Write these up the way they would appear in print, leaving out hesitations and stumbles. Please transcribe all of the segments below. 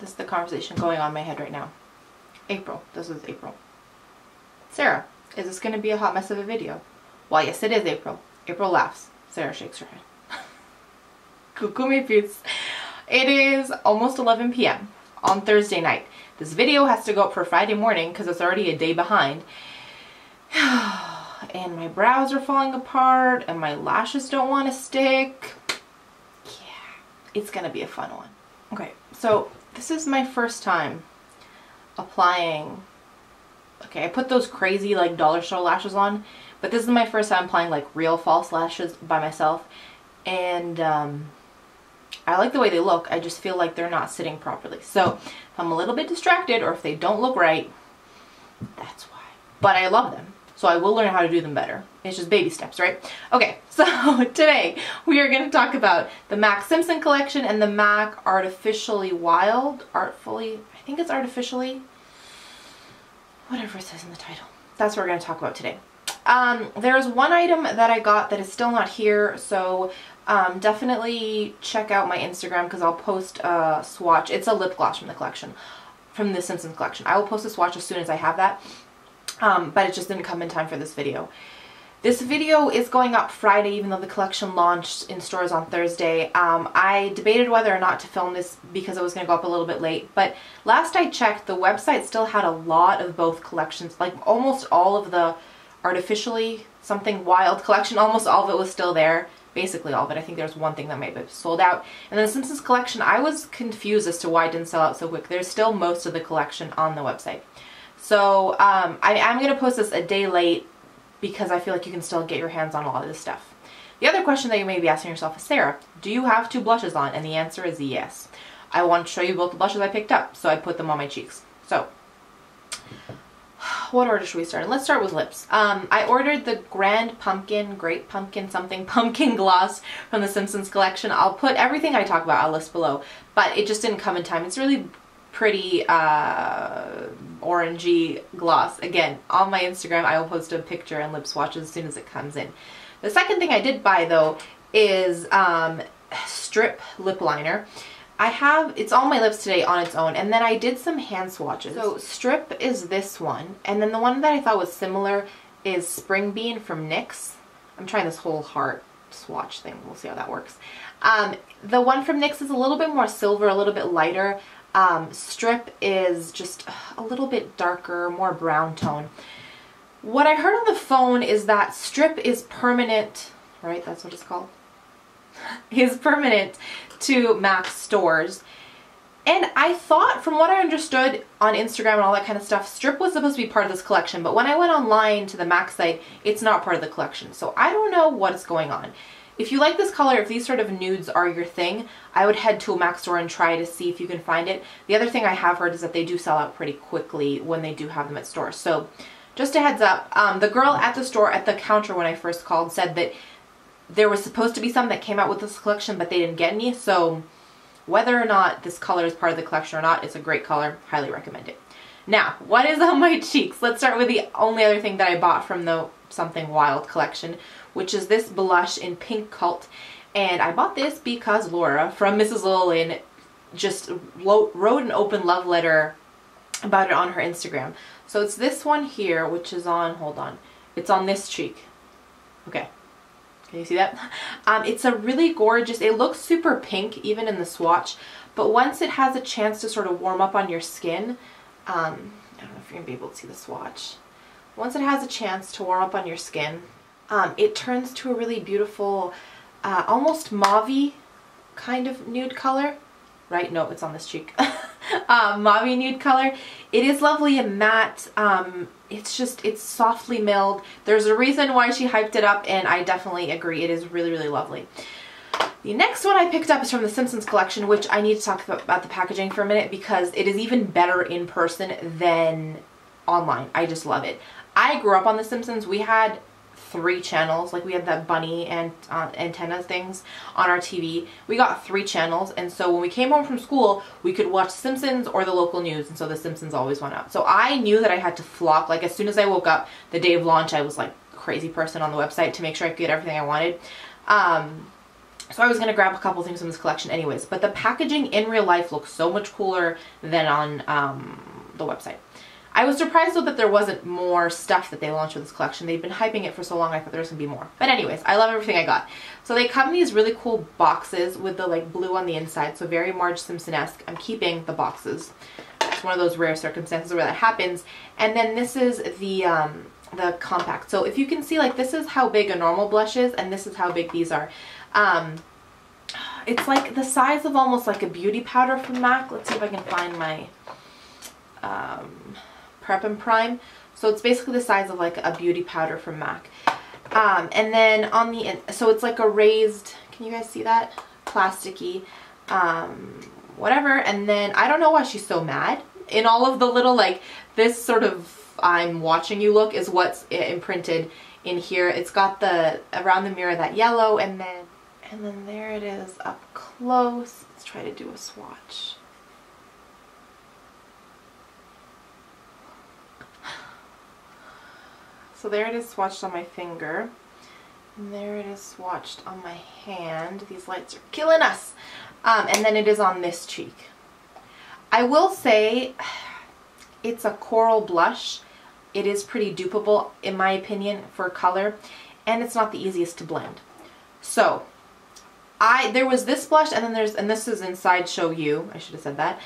This is the conversation going on in my head right now. April. This is April. Sarah, is this going to be a hot mess of a video? Well, yes, it is April. April laughs. Sarah shakes her head. Coucou mes putes. It is almost 11 p.m. on Thursday night. This video has to go up for Friday morning because it's already a day behind. And my brows are falling apart and my lashes don't want to stick. Yeah, it's going to be a fun one. Okay, so this is my first time applying. Okay, I put those crazy like dollar store lashes on, but this is my first time applying like real false lashes by myself, and I like the way they look. I just feel like they're not sitting properly. So if I'm a little bit distracted or if they don't look right, that's why. But I love them, so I will learn how to do them better. It's just baby steps, right? Okay, so today we are going to talk about the MAC Simpson collection and the MAC Artificially Wild, I think it's Artificially, whatever it says in the title. That's what we're going to talk about today. There's one item that I got that is still not here, so definitely check out my Instagram because I'll post a swatch. It's a lip gloss from the collection, from the Simpsons collection. I will post a swatch as soon as I have that, but it just didn't come in time for this video. This video is going up Friday, even though the collection launched in stores on Thursday. I debated whether or not to film this because it was going to go up a little bit late, but last I checked, the website still had a lot of both collections, like almost all of the Artificially Something Wild collection, almost all of it was still there. Basically all of it. I think there's one thing that might be sold out. And then the Simpsons collection, I was confused as to why it didn't sell out so quick. There's still most of the collection on the website. So I'm going to post this a day late because I feel like you can still get your hands on a lot of this stuff. The other question that you may be asking yourself is, Sarah, do you have two blushes on? And the answer is yes. I want to show you both the blushes I picked up, so I put them on my cheeks. So, what order should we start in? Let's start with lips. I ordered the Grape Pumpkin gloss from the Simpsons collection. I'll put everything I talk about, I'll list below, but it just didn't come in time. It's really pretty orangey gloss. Again, on my Instagram I will post a picture and lip swatches as soon as it comes in. The second thing I did buy though is Strip lip liner. It's on my lips today on its own, and then I did some hand swatches. So Strip is this one, and then the one that I thought was similar is Spring Bean from NYX. I'm trying this whole heart swatch thing. We'll see how that works. The one from NYX is a little bit more silver, a little bit lighter. Strip is just a little bit darker, more brown tone. What I heard on the phone is that Strip is permanent, right? That's what it's called. Is permanent to MAC stores. And I thought, from what I understood on Instagram and all that kind of stuff, Strip was supposed to be part of this collection, but when I went online to the MAC site, it's not part of the collection. So I don't know what's going on. If you like this color, if these sort of nudes are your thing, I would head to a MAC store and try to see if you can find it. The other thing I have heard is that they do sell out pretty quickly when they do have them at stores. So just a heads up, the girl at the store, at the counter when I first called, said that there was supposed to be some that came out with this collection, but they didn't get any. So whether or not this color is part of the collection or not, it's a great color. Highly recommend it. Now, what is on my cheeks? Let's start with the only other thing that I bought from the Something Wild collection, which is this blush in Pink Cult. And I bought this because Laura from Mrs. Lillian just wrote an open love letter about it on her Instagram. So it's this one here, which is on, hold on, it's on this cheek. Okay. Can you see that? It's a really gorgeous, it looks super pink even in the swatch, but once it has a chance to sort of warm up on your skin, I don't know if you're going to be able to see the swatch. Once it has a chance to warm up on your skin, it turns to a really beautiful, almost mauve-y kind of nude color. Right? No, it's on this cheek. Mauve nude color. It is lovely and matte. It's softly milled. There's a reason why she hyped it up, and I definitely agree. It is really, really lovely. The next one I picked up is from the Simpsons collection, which I need to talk about the packaging for a minute because it is even better in person than online. I just love it. I grew up on the Simpsons. We had 3 channels, like we had that bunny and antenna things on our TV. We got 3 channels, and so when we came home from school we could watch Simpsons or the local news, and so the Simpsons always went out. So I knew that I had to flock, like as soon as I woke up the day of launch, I was like a crazy person on the website to make sure I could get everything I wanted. So I was going to grab a couple things from this collection anyways, but the packaging in real life looks so much cooler than on the website. I was surprised though that there wasn't more stuff that they launched with this collection. They've been hyping it for so long, I thought there was going to be more. But anyways, I love everything I got. So they come in these really cool boxes with the like blue on the inside, so very Marge Simpson-esque. I'm keeping the boxes. It's one of those rare circumstances where that happens. And then this is the compact. So if you can see, like, this is how big a normal blush is, and this is how big these are. It's like the size of almost like a beauty powder from MAC. Let's see if I can find my Prep and Prime. So it's basically the size of like a beauty powder from MAC. And then on the so it's like a raised, can you guys see that? Plasticky, whatever. And then I don't know why she's so mad. In all of the little, like, this sort of I'm watching you look is what's imprinted in here. It's got the around the mirror that yellow, and then there it is up close. Let's try to do a swatch. So there it is swatched on my finger, and there it is swatched on my hand. These lights are killing us. And then it is on this cheek. I will say it's a coral blush. It is pretty dupeable in my opinion for color, and it's not the easiest to blend. So there was this blush, and then and this is in Sideshow U. I should have said that.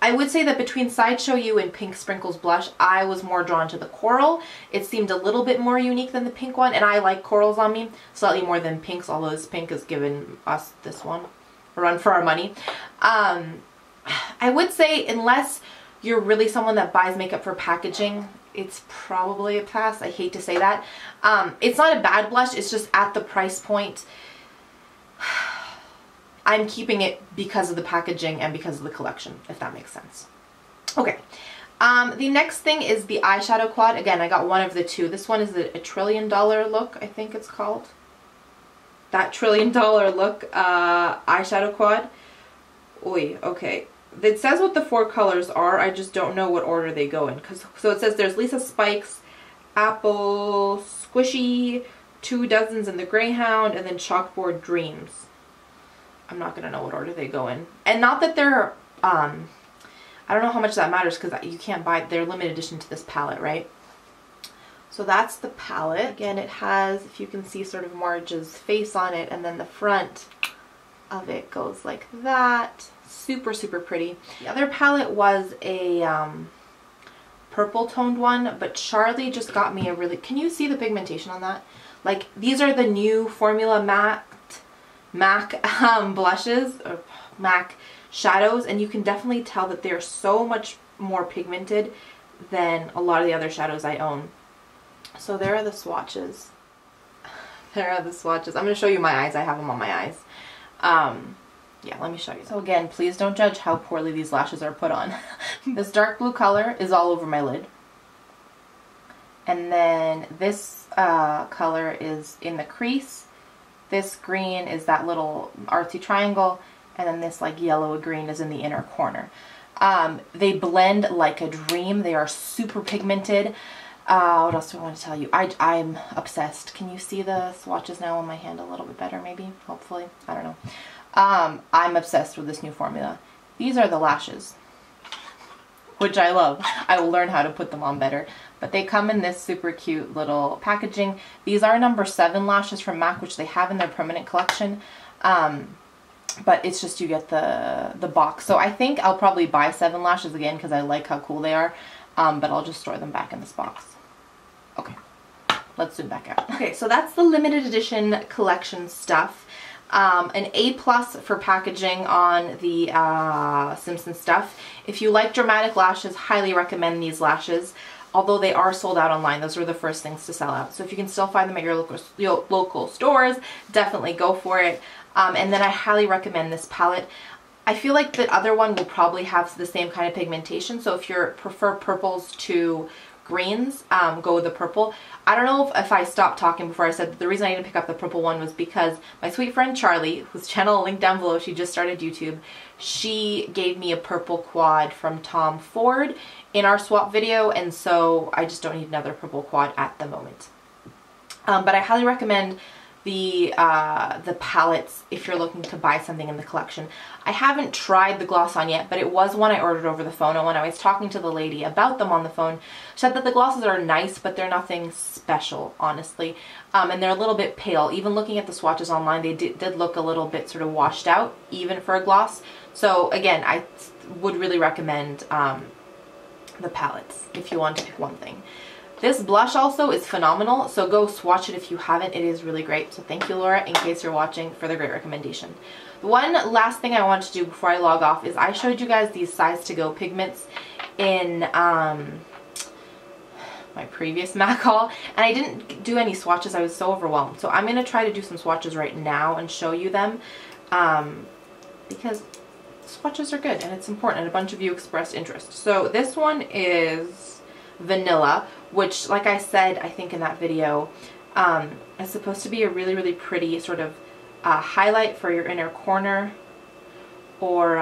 I would say that between Sideshow U and Pink Sprinkles blush, I was more drawn to the coral. It seemed a little bit more unique than the pink one, and I like corals on me slightly more than pinks, although this pink has given us this one a run for our money. I would say unless you're really someone that buys makeup for packaging, it's probably a pass. I hate to say that. It's not a bad blush, it's just at the price point. I'm keeping it because of the packaging and because of the collection, if that makes sense. Okay, the next thing is the eyeshadow quad. Again, I got one of the two. This one is a $1 trillion look, I think it's called. That $1 trillion look eyeshadow quad. Oy, okay. It says what the 4 colors are, I just don't know what order they go in. So it says there's Lisa Spikes, Apple, Squishy, 2 Dozens in the Greyhound, and then Chalkboard Dreams. I'm not going to know what order they go in. And not that they're, I don't know how much that matters because you can't buy, they're limited edition to this palette, right? So that's the palette. Again, it has, if you can see, sort of Marge's face on it, and then the front of it goes like that. Super, super pretty. The other palette was a purple toned one, but Charlie just got me a really, can you see the pigmentation on that? Like, these are the new Formula MAC blushes, or MAC shadows, and you can definitely tell that they're so much more pigmented than a lot of the other shadows I own. So there are the swatches. There are the swatches. I'm going to show you my eyes. I have them on my eyes. Yeah, let me show you. So again, please don't judge how poorly these lashes are put on. This dark blue color is all over my lid. And then this color is in the crease. This green is that little artsy triangle. And then this like yellow green is in the inner corner. They blend like a dream. They are super pigmented. What else do I want to tell you? I'm obsessed. Can you see the swatches now on my hand a little bit better maybe? Hopefully. I don't know. I'm obsessed with this new formula. These are the lashes, which I love. I will learn how to put them on better. But they come in this super cute little packaging. These are number 7 lashes from MAC, which they have in their permanent collection. But it's just you get the box. So I think I'll probably buy 7 lashes again because I like how cool they are. But I'll just store them back in this box. Okay, let's zoom back out. Okay, so that's the limited edition collection stuff. An A+ for packaging on the Simpsons stuff. If you like dramatic lashes, highly recommend these lashes. Although they are sold out online, those were the first things to sell out. So if you can still find them at your local stores, definitely go for it. And then I highly recommend this palette. I feel like the other one will probably have the same kind of pigmentation. So if you prefer purples to greens, go with the purple. I don't know if I stopped talking before I said that the reason I didn't pick up the purple one was because my sweet friend Charlie, whose channel I'll link down below, she just started YouTube, she gave me a purple quad from Tom Ford in our swap video, and so I just don't need another purple quad at the moment. But I highly recommend the palettes if you're looking to buy something in the collection. I haven't tried the gloss on yet, but it was one I ordered over the phone, and when I was talking to the lady about them on the phone, she said that the glosses are nice, but they're nothing special, honestly. And they're a little bit pale. Even looking at the swatches online, they did look a little bit sort of washed out, even for a gloss. So again, I would really recommend the palettes if you want to pick one thing. This blush also is phenomenal, so go swatch it if you haven't. It is really great. So thank you, Laura, in case you're watching, for the great recommendation. The one last thing I wanted to do before I log off is I showed you guys these size to go pigments in my previous MAC haul, and I didn't do any swatches. I was so overwhelmed. So I'm going to try to do some swatches right now and show you them because swatches are good and it's important, and a bunch of you expressed interest. So this one is Vanilla, which, like I said, I think in that video, is supposed to be a really, really pretty sort of highlight for your inner corner or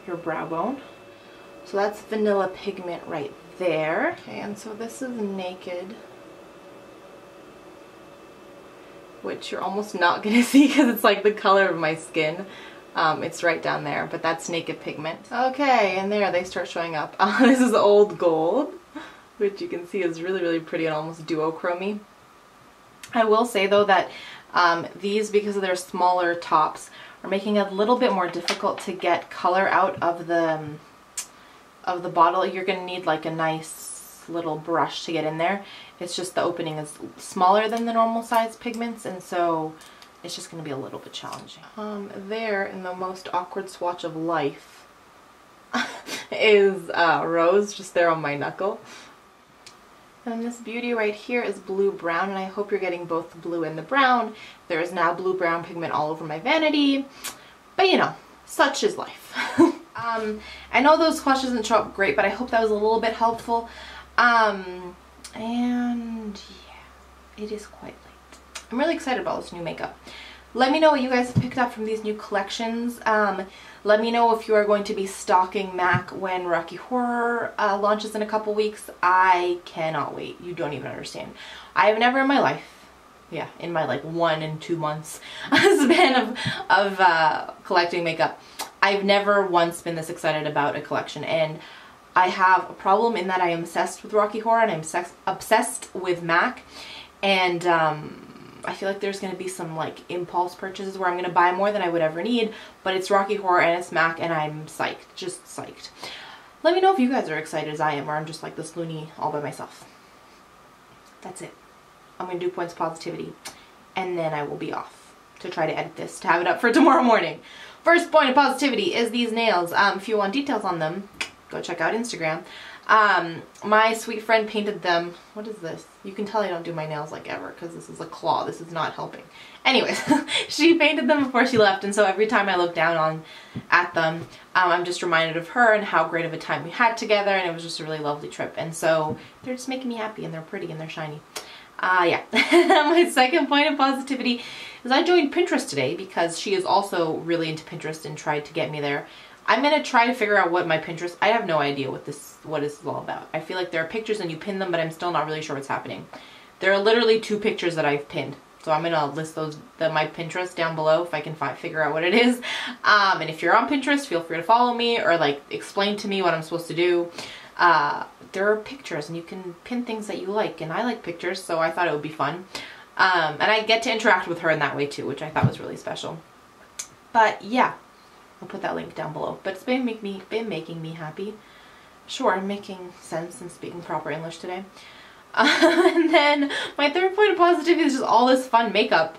your brow bone. So that's Vanilla Pigment right there. Okay, and so this is Naked, which you're almost not going to see because it's like the color of my skin. It's right down there, but that's Naked Pigment. Okay, and there they start showing up. This is Old Gold, which you can see is really, really pretty and almost duochromy. I will say though that these, because of their smaller tops, are making it a little bit more difficult to get color out of the bottle. You're going to need like a nice little brush to get in there. It's just the opening is smaller than the normal size pigments, and so it's just going to be a little bit challenging. There, in the most awkward swatch of life, is Rose, just there on my knuckle. And this beauty right here is Blue Brown, and I hope you're getting both the blue and the brown. There is now blue brown pigment all over my vanity, but you know, such is life. I know those swatches didn't show up great, but I hope that was a little bit helpful. And yeah, it is quite late. I'm really excited about this new makeup. Let me know what you guys have picked up from these new collections. Let me know if you are going to be stalking MAC when Rocky Horror launches in a couple weeks. I cannot wait. You don't even understand. I have never in my life, yeah, in my like 1 and 2 months span of collecting makeup, I've never once been this excited about a collection. And I have a problem in that I am obsessed with Rocky Horror and I'm obsessed with MAC. And I feel like there's going to be some like impulse purchases where I'm going to buy more than I would ever need, but it's Rocky Horror and it's MAC and I'm psyched, just psyched. Let me know if you guys are excited as I am, or I'm just like this loony all by myself. That's it. I'm going to do points of positivity and then I will be off to try to edit this to have it up for tomorrow morning. First point of positivity is these nails. If you want details on them, go check out Instagram. My sweet friend painted them. What is this? You can tell I don't do my nails like ever because this is a claw. This is not helping. Anyways, she painted them before she left, and so every time I look down at them, I'm just reminded of her and how great of a time we had together, and it was just a really lovely trip. And so they're just making me happy, and they're pretty and they're shiny. Yeah. My second point of positivity is I joined Pinterest today because she is also really into Pinterest and tried to get me there. I'm going to try to figure out what my Pinterest, I have no idea what this is all about. I feel like there are pictures and you pin them, but I'm still not really sure what's happening. There are literally 2 pictures that I've pinned. So I'm going to list my Pinterest down below if I can figure out what it is. And if you're on Pinterest, feel free to follow me or like explain to me what I'm supposed to do. There are pictures and you can pin things that you like, and I like pictures, so I thought it would be fun. And I get to interact with her in that way too, which I thought was really special. But yeah. I'll put that link down below. But it's been making me happy. Sure, I'm making sense and speaking proper English today. And then my third point of positivity is just all this fun makeup.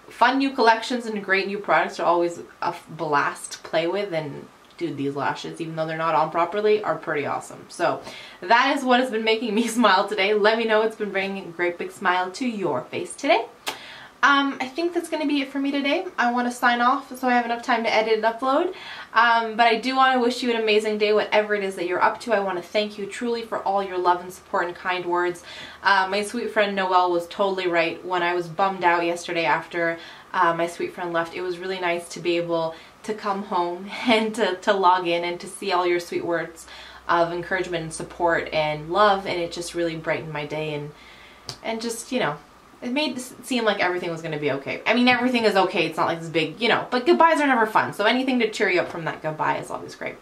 Fun new collections and great new products are always a blast to play with. And dude, these lashes, even though they're not on properly, are pretty awesome. So that is what has been making me smile today. Let me know what's been bringing a great big smile to your face today. I think that's going to be it for me today. I want to sign off so I have enough time to edit and upload. But I do want to wish you an amazing day, whatever it is that you're up to. I want to thank you truly for all your love and support and kind words. My sweet friend Noelle was totally right. When I was bummed out yesterday after my sweet friend left, it was really nice to be able to come home and to log in and to see all your sweet words of encouragement and support and love, and it just really brightened my day and just, you know, It made it seem like everything was going to be okay. I mean, everything is okay. It's not like this big, you know, but goodbyes are never fun. So anything to cheer you up from that goodbye is always great.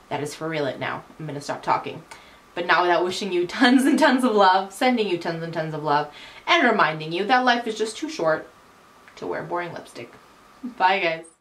That is for real it now. I'm going to stop talking. But not without wishing you tons and tons of love, sending you tons and tons of love, and reminding you that life is just too short to wear boring lipstick. Bye, guys.